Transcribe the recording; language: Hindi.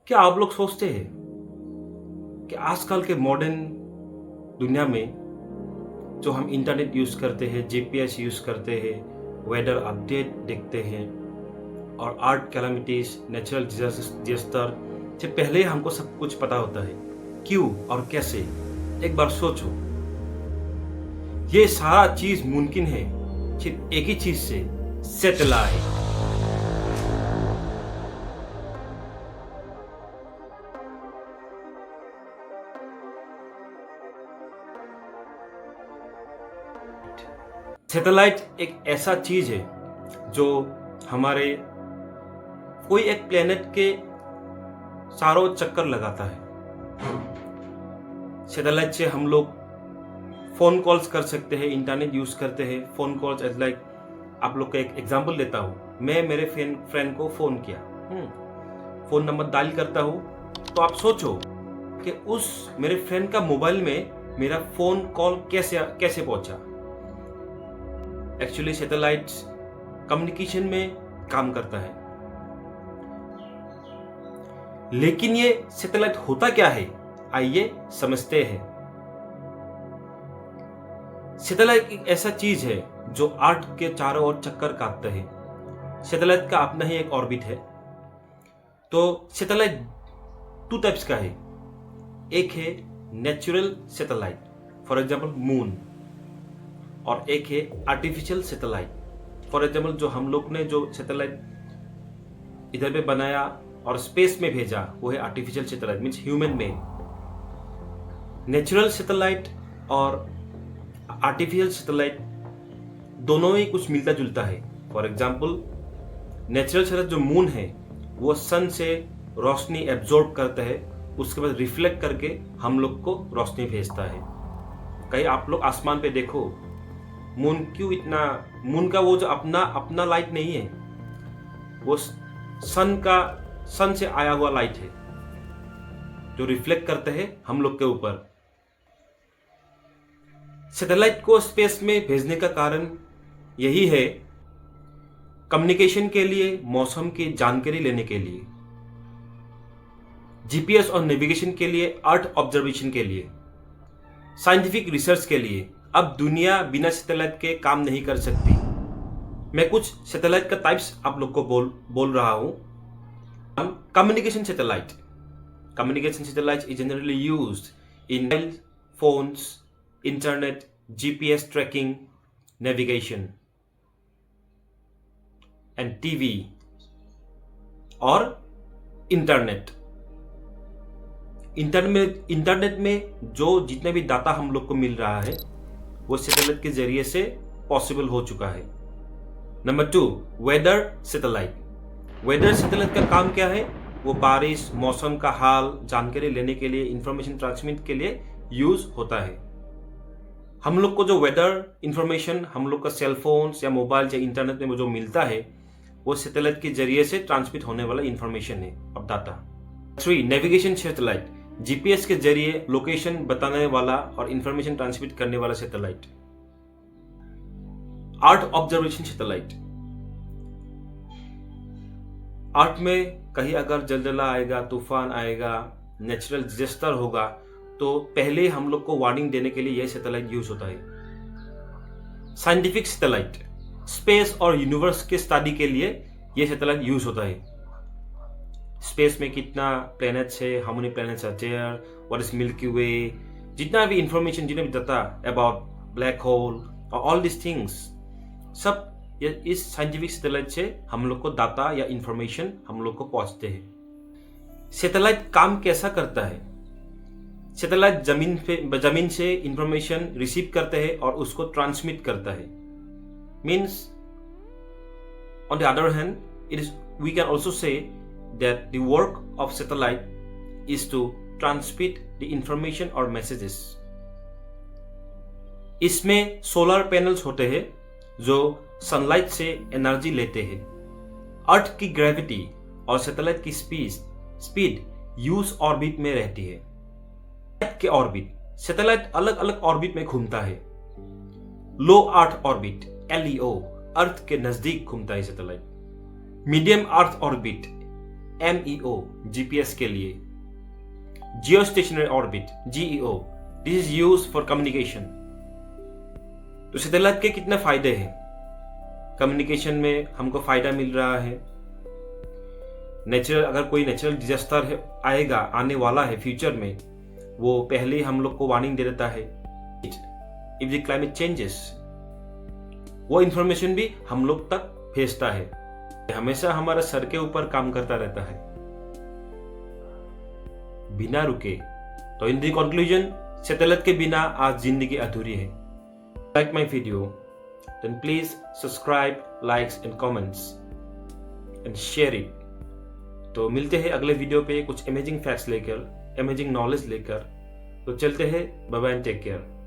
क्या आप लोग सोचते हैं कि आजकल के मॉडर्न दुनिया में जो हम इंटरनेट यूज़ करते हैं, जीपीएस यूज़ करते हैं, वेदर अपडेट देखते हैं और आर्ट कैलामिटीज, नेचुरल डिजास्टर से पहले हमको सब कुछ पता होता है। क्यों और कैसे? एक बार सोचो, ये सारा चीज मुमकिन है सिर्फ एक ही चीज से, सैटेलाइट। सैटेलाइट एक ऐसा चीज है जो हमारे कोई एक प्लेनेट के चारों चक्कर लगाता है। सैटेलाइट से हम लोग फोन कॉल्स कर सकते हैं, इंटरनेट यूज करते हैं। फोन कॉल्स एज लाइक, आप लोग का एक एग्जांपल देता हूँ। मैं मेरे फ्रेंड को फोन किया, फोन नंबर डायल करता हूँ, तो आप सोचो कि उस मेरे फ्रेंड का मोबाइल में मेरा फोन कॉल कैसे पहुंचा। एक्चुअली सैटेलाइट कम्युनिकेशन में काम करता है। लेकिन ये सैटेलाइट होता क्या है, आइए समझते हैं। सैटेलाइट एक ऐसा चीज है जो अर्थ के चारों ओर चक्कर काटता है। सैटेलाइट का अपना ही एक ऑर्बिट है। तो सैटेलाइट टू टाइप्स का है। एक है natural satellite, for example moon, और एक है आर्टिफिशियल सैटेलाइट। फॉर एग्जांपल जो हम लोग ने जो सैटेलाइट इधर पे बनाया और स्पेस में भेजा, वो है artificial satellite, means human made. Natural satellite और आर्टिफिशियल सैटेलाइट दोनों ही कुछ मिलता जुलता है। फॉर एग्जांपल नेचुरल सैटेलाइट जो मून है, वो सन से रोशनी एब्जॉर्ब करता है, उसके बाद रिफ्लेक्ट करके हम लोग को रोशनी भेजता है। कहीं आप लोग आसमान पे देखो, मून क्यों इतना, मून का वो जो अपना लाइट नहीं है, वो सन से आया हुआ लाइट है जो रिफ्लेक्ट करते हैं हम लोग के ऊपर। सैटेलाइट को स्पेस में भेजने का कारण यही है, कम्युनिकेशन के लिए, मौसम की जानकारी लेने के लिए, जीपीएस और नेविगेशन के लिए, अर्थ ऑब्जर्वेशन के लिए, साइंटिफिक रिसर्च के लिए। अब दुनिया बिना सैटेलाइट के काम नहीं कर सकती। मैं कुछ सैटेलाइट का टाइप्स आप लोग को बोल रहा हूं। Communication satellite. Communication satellite is generally used in mobile phones, internet, GPS tracking, navigation and TV और इंटरनेट। इंटरनेट में जो जितने भी डाटा हम लोग को मिल रहा है, वो सैटेलाइट के जरिए से पॉसिबल हो चुका है। Number 2, weather satellite. Weather satellite का काम क्या है? वो बारिश, मौसम का हाल जानकारी लेने के लिए, इंफॉर्मेशन ट्रांसमिट के लिए यूज होता है। हम लोग को जो वेदर इंफॉर्मेशन हम लोग का सेल फोन या मोबाइल या इंटरनेट में जो मिलता है, वो सैटेलाइट के जरिए से ट्रांसमिट होने वाला इंफॉर्मेशन है और डाटा। 3, navigation satellite. जीपीएस के जरिए लोकेशन बताने वाला और इंफॉर्मेशन ट्रांसमिट करने वाला satellite. Earth observation satellite. Earth में कहीं अगर जलजला आएगा, तूफान आएगा, नेचुरल डिजास्टर होगा, तो पहले हम लोग को वार्निंग देने के लिए यह सैटेलाइट यूज होता है। साइंटिफिक सैटेलाइट, स्पेस और यूनिवर्स के स्टडी के लिए यह सैटेलाइट यूज होता है। स्पेस में कितना प्लैनेट्स है, how many planets are there, what is Milky Way, जितना भी इंफॉर्मेशन, जितना भी डाटा अबाउट ब्लैक होल और ऑल दिस थिंग्स, सब इस साइंटिफिक सैटेलाइट से हम लोग को डाटा या इंफॉर्मेशन हम लोग को पहुंचते हैं। सैटेलाइट काम कैसा करता है? सैटेलाइट जमीन से इंफॉर्मेशन रिसीव करते हैं और उसको ट्रांसमिट करता है। Means on the other hand, we can also say that the work of satellite is to transmit the information or messages. इसमें सोलर पैनल्स होते हैं जो सनलाइट से एनर्जी लेते हैं। अर्थ की ग्रेविटी और सैटेलाइट की स्पीड यूज ऑर्बिट में रहती है। के ऑर्बिट, सैटेलाइट अलग अलग ऑर्बिट में घूमता है। लो अर्थ ऑर्बिट, LEO, अर्थ के नजदीक घूमता है satellite. Medium earth orbit, MEO GPS के लिए, जियो stationery orbit GEO, this is use for communication. तो सैटेलाइट के कितने फायदे हैं? कम्युनिकेशन में हमको फायदा मिल रहा है। अगर कोई नेचुरल डिजास्टर आएगा, आने वाला है फ्यूचर में, वो पहले ही हम लोग को वार्निंग दे देता है। इफ द क्लाइमेट चेंजेस, वो इंफॉर्मेशन भी हम लोग तक भेजता है। हमेशा हमारे सर के ऊपर काम करता रहता है बिना रुके। तो इन दी कंक्लूजन, सैटेलाइट के बिना आज जिंदगी अधूरी है। Like my video, then please subscribe, likes and comments and share it. तो मिलते हैं अगले वीडियो पे कुछ अमेजिंग फैक्ट्स लेकर, अमेजिंग नॉलेज लेकर। तो चलते हैं, bye bye and take care.